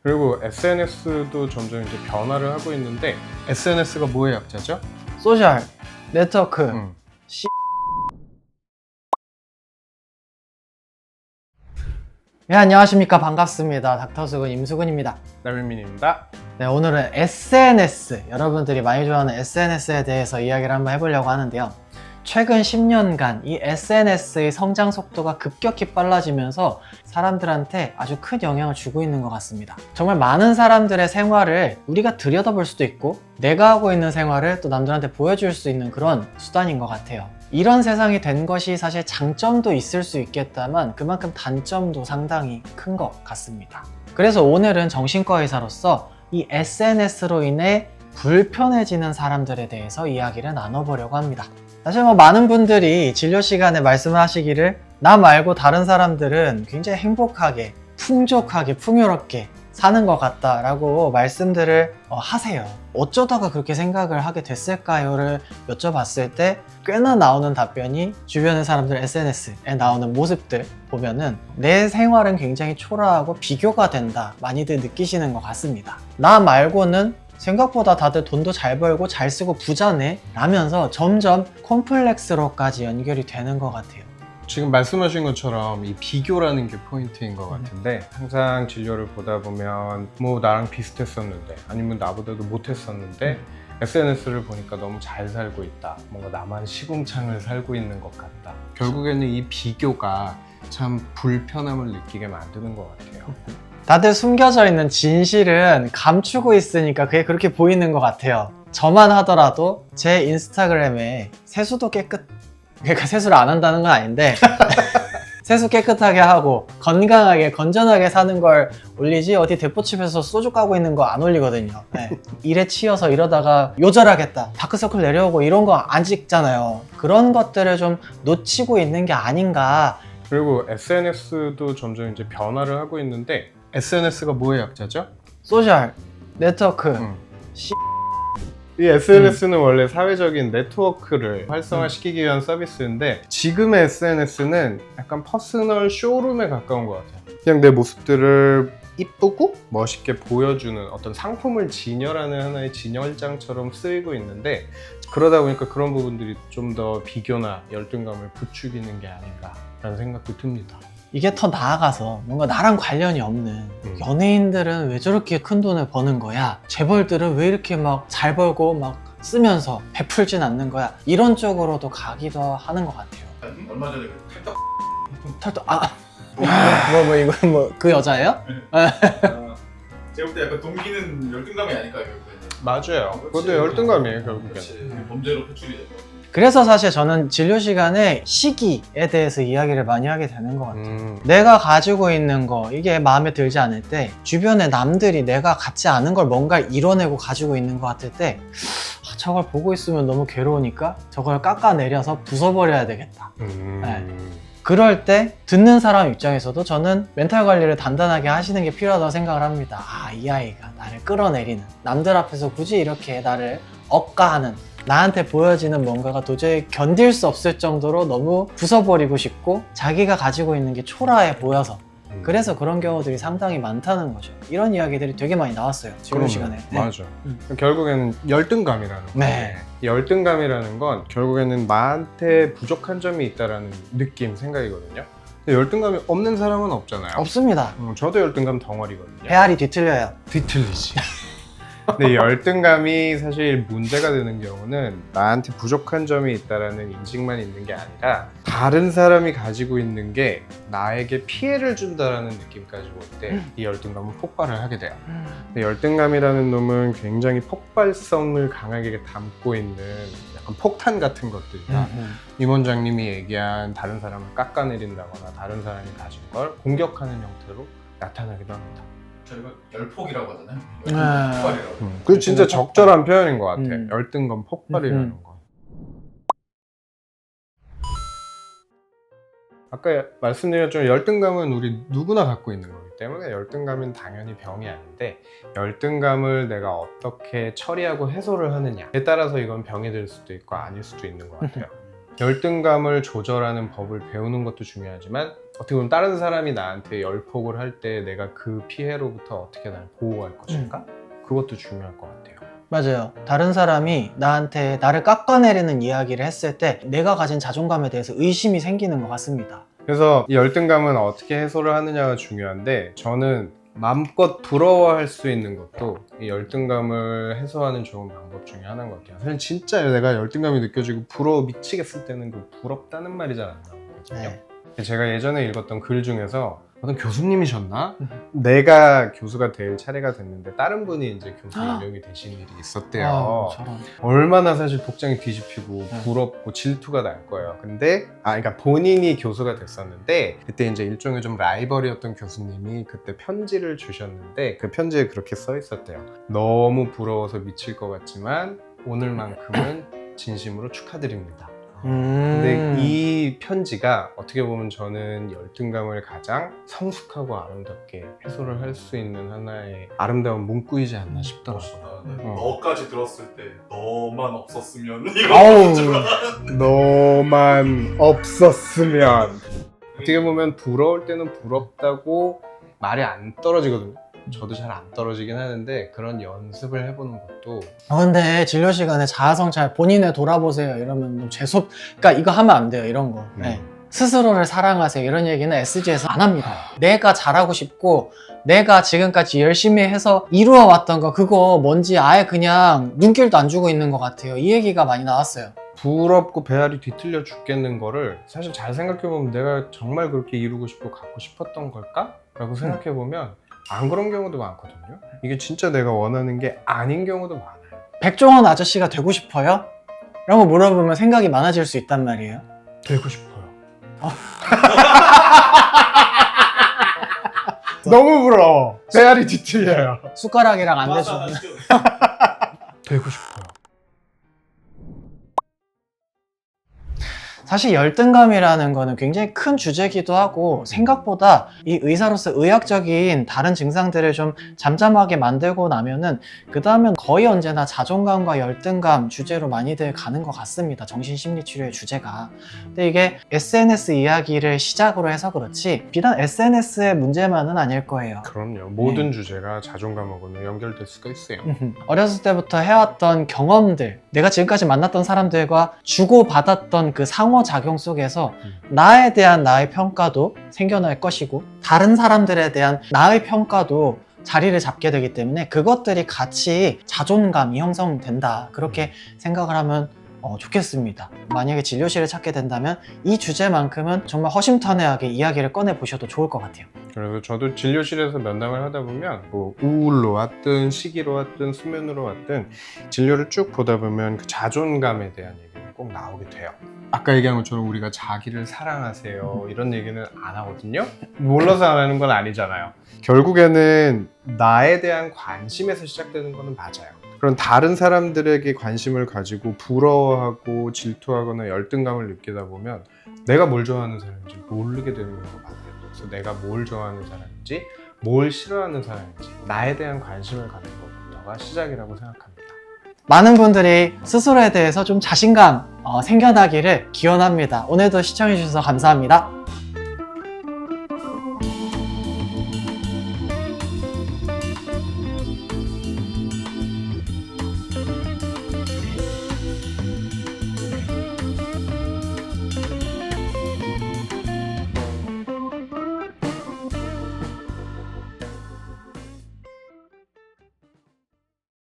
그리고 SNS도 점점 이제 변화를 하고 있는데 SNS가 뭐의 약자죠? 소셜 네트워크. 네, 안녕하십니까. 반갑습니다. 닥터수근 임수근입니다. 나민민입니다. 네, 오늘은 SNS, 여러분들이 많이 좋아하는 SNS에 대해서 이야기를 한번 해보려고 하는데요. 최근 10년간 이 SNS의 성장 속도가 급격히 빨라지면서 사람들한테 아주 큰 영향을 주고 있는 것 같습니다. 정말 많은 사람들의 생활을 우리가 들여다볼 수도 있고, 내가 하고 있는 생활을 또 남들한테 보여줄 수 있는 그런 수단인 것 같아요. 이런 세상이 된 것이 사실 장점도 있을 수 있겠다만 그만큼 단점도 상당히 큰 것 같습니다. 그래서 오늘은 정신과 의사로서 이 SNS로 인해 불편해지는 사람들에 대해서 이야기를 나눠보려고 합니다. 사실 많은 분들이 진료 시간에 말씀하시기를 나 말고 다른 사람들은 굉장히 행복하게, 풍족하게, 풍요롭게 사는 것 같다라고 말씀들을 하세요. 어쩌다가 그렇게 생각을 하게 됐을까요를 여쭤봤을 때 꽤나 나오는 답변이 주변의 사람들 SNS에 나오는 모습들 보면은 내 생활은 굉장히 초라하고 비교가 된다, 많이들 느끼시는 것 같습니다. 나 말고는 생각보다 다들 돈도 잘 벌고 잘 쓰고 부자네 라면서 점점 콤플렉스로까지 연결이 되는 것 같아요. 지금 말씀하신 것처럼 이 비교라는 게 포인트인 것 같은데 항상 진료를 보다 보면 뭐 나랑 비슷했었는데 아니면 나보다도 못했었는데 SNS를 보니까 너무 잘 살고 있다, 뭔가 나만 시궁창을 살고 있는 것 같다. 결국에는 이 비교가 참 불편함을 느끼게 만드는 것 같아요. 다들 숨겨져 있는 진실은 감추고 있으니까 그게 그렇게 보이는 것 같아요. 저만 하더라도 제 인스타그램에 세수도 그러니까 세수를 안 한다는 건 아닌데 세수 깨끗하게 하고 건강하게 건전하게 사는 걸 올리지 어디 대포집에서 소주 까고 있는 거 안 올리거든요. 네. 일에 치여서 이러다가 요절하겠다, 다크서클 내려오고 이런 거 안 찍잖아요. 그런 것들을 좀 놓치고 있는 게 아닌가. 그리고 SNS도 점점 이제 변화를 하고 있는데 SNS가 뭐의 약자죠? 소셜 네트워크. 이 SNS는 원래 사회적인 네트워크를 활성화시키기 위한 서비스인데 지금의 SNS는 약간 퍼스널 쇼룸에 가까운 것 같아요. 그냥 내 모습들을 이쁘고 멋있게 보여주는 어떤 상품을 진열하는 하나의 진열장처럼 쓰이고 있는데, 그러다 보니까 그런 부분들이 좀 더 비교나 열등감을 부추기는 게 아닌가라는 생각도 듭니다. 이게 더 나아가서 뭔가 나랑 관련이 없는 연예인들은 왜 저렇게 큰 돈을 버는 거야? 재벌들은 왜 이렇게 막 잘 벌고 막 쓰면서 베풀진 않는 거야? 이런 쪽으로도 가기도 하는 것 같아요. 얼마 전에 털떡 이거 그 여자예요? 제가 볼 때 약간 동기는 열등감이 아닐까요? 결국에는. 맞아요. 그렇지. 그것도 열등감이에요, 결국엔. 그렇지. 범죄로 표출이 되고. 그래서 사실 저는 진료 시간에 시기에 대해서 이야기를 많이 하게 되는 것 같아요. 음. 내가 가지고 있는 거 이게 마음에 들지 않을 때, 주변에 남들이 내가 갖지 않은 걸 뭔가 이뤄내고 가지고 있는 것 같을 때 저걸 보고 있으면 너무 괴로우니까 저걸 깎아내려서 부숴버려야 되겠다. 네. 그럴 때 듣는 사람 입장에서도 저는 멘탈 관리를 단단하게 하시는 게 필요하다고 생각을 합니다. 이 아이가 나를 끌어내리는, 남들 앞에서 굳이 이렇게 나를 억까하는, 나한테 보여지는 뭔가가 도저히 견딜 수 없을 정도로 너무 부숴버리고 싶고 자기가 가지고 있는 게 초라해 보여서, 그래서 그런 경우들이 상당히 많다는 거죠. 이런 이야기들이 되게 많이 나왔어요, 진료 시간에. 네. 맞아. 결국에는 열등감이라는 거예요. 네. 열등감이라는 건 결국에는 나한테 부족한 점이 있다라는 느낌, 생각이거든요. 근데 열등감이 없는 사람은 없잖아요. 없습니다. 저도 열등감 덩어리거든요. 헤아리 뒤틀려요. 뒤틀리지. 근데 열등감이 사실 문제가 되는 경우는 나한테 부족한 점이 있다라는 인식만 있는 게 아니라 다른 사람이 가지고 있는 게 나에게 피해를 준다라는 느낌까지 올 때 이 열등감은 폭발을 하게 돼요. 근데 열등감이라는 놈은 굉장히 폭발성을 강하게 담고 있는 약간 폭탄 같은 것들이다. 임원장님이 얘기한 다른 사람을 깎아내린다거나 다른 사람이 가진 걸 공격하는 형태로 나타나기도 합니다. 저희가 열폭이라고 하잖아요. 네. 폭발이라고. 그 진짜 적절한 표현인 것 같아. 열등감 폭발이라는 거. 아까 말씀드렸지만 열등감은 우리 누구나 갖고 있는 거기 때문에 열등감은 당연히 병이 아닌데, 열등감을 내가 어떻게 처리하고 해소를 하느냐에 따라서 이건 병이 될 수도 있고 아닐 수도 있는 것 같아요. 열등감을 조절하는 법을 배우는 것도 중요하지만 어떻게 보면 다른 사람이 나한테 열폭을 할 때 내가 그 피해로부터 어떻게 날 보호할 것인가? 그것도 중요할 것 같아요. 맞아요. 다른 사람이 나한테 나를 깎아내리는 이야기를 했을 때 내가 가진 자존감에 대해서 의심이 생기는 것 같습니다. 그래서 이 열등감은 어떻게 해소를 하느냐가 중요한데 저는 마음껏 부러워할 수 있는 것도 이 열등감을 해소하는 좋은 방법 중에 하나인 것 같아요. 사실 진짜 내가 열등감이 느껴지고 부러워 미치겠을 때는 그 부럽다는 말이 잘 안 나오거든요. 네. 제가 예전에 읽었던 글 중에서 어떤 교수님이셨나? 내가 교수가 될 차례가 됐는데 다른 분이 이제 교수 임명이 되신 일이 있었대요. 저런. 얼마나 사실 복장이 뒤집히고 네. 부럽고 질투가 날 거예요. 근데 그러니까 본인이 교수가 됐었는데 그때 이제 일종의 좀 라이벌이었던 교수님이 그때 편지를 주셨는데 그 편지에 그렇게 써 있었대요. 너무 부러워서 미칠 것 같지만 오늘만큼은 진심으로 축하드립니다. 근데 이 편지가 어떻게 보면 저는 열등감을 가장 성숙하고 아름답게 해소를 할 수 있는 하나의 아름다운 문구이지 않나 싶더라고요. 너까지 들었을 때 너만 없었으면 아우, 너만 없었으면. 어떻게 보면 부러울 때는 부럽다고 말이 안 떨어지거든요. 저도 잘 안 떨어지긴 하는데 그런 연습을 해보는 것도 근데 진료 시간에 자아성찰 본인을 돌아보세요 이러면 좀 그러니까 이거 하면 안 돼요 이런 거. 네. 스스로를 사랑하세요 이런 얘기는 SG에서 안 합니다. 내가 잘하고 싶고 내가 지금까지 열심히 해서 이루어왔던 거 그거 뭔지 아예 그냥 눈길도 안 주고 있는 것 같아요. 이 얘기가 많이 나왔어요. 부럽고 배알이 뒤틀려 죽겠는 거를 사실 잘 생각해보면 내가 정말 그렇게 이루고 싶고 갖고 싶었던 걸까? 라고 생각해보면 안 그런 경우도 많거든요. 이게 진짜 내가 원하는 게 아닌 경우도 많아요. 백종원 아저씨가 되고 싶어요? 이런 거 물어보면 생각이 많아질 수 있단 말이에요. 되고 싶어요. 너무 부러워. 배알이 뒤틀려요. 숟가락이랑 안 대주면 되고 싶어요. 사실 열등감이라는 거는 굉장히 큰 주제이기도 하고 생각보다 이 의사로서 의학적인 다른 증상들을 좀 잠잠하게 만들고 나면은 그 다음엔 거의 언제나 자존감과 열등감 주제로 많이들 가는 것 같습니다. 정신심리치료의 주제가. 근데 이게 SNS 이야기를 시작으로 해서 그렇지 비단 SNS의 문제만은 아닐 거예요. 그럼요. 모든 주제가 자존감하고는 연결될 수가 있어요. 어렸을 때부터 해왔던 경험들, 내가 지금까지 만났던 사람들과 주고받았던 그 상호작용 속에서 나에 대한 나의 평가도 생겨날 것이고 다른 사람들에 대한 나의 평가도 자리를 잡게 되기 때문에 그것들이 같이 자존감이 형성된다. 그렇게 생각을 하면 좋겠습니다. 만약에 진료실을 찾게 된다면 이 주제만큼은 정말 허심탄회하게 이야기를 꺼내보셔도 좋을 것 같아요. 그래서 저도 진료실에서 면담을 하다 보면 뭐 우울로 왔든 시기로 왔든 수면으로 왔든 진료를 쭉 보다 보면 그 자존감에 대한 얘기는 꼭 나오게 돼요. 아까 얘기한 것처럼 우리가 자기를 사랑하세요 이런 얘기는 안 하거든요. 몰라서 안 하는 건 아니잖아요. 결국에는 나에 대한 관심에서 시작되는 거는 맞아요. 그런 다른 사람들에게 관심을 가지고 부러워하고 질투하거나 열등감을 느끼다 보면 내가 뭘 좋아하는 사람인지 모르게 되는 경우가 많아요. 그래서 내가 뭘 좋아하는 사람인지 뭘 싫어하는 사람인지 나에 대한 관심을 갖는 것부터가 시작이라고 생각합니다. 많은 분들이 스스로에 대해서 좀 자신감 생겨나기를 기원합니다. 오늘도 시청해주셔서 감사합니다.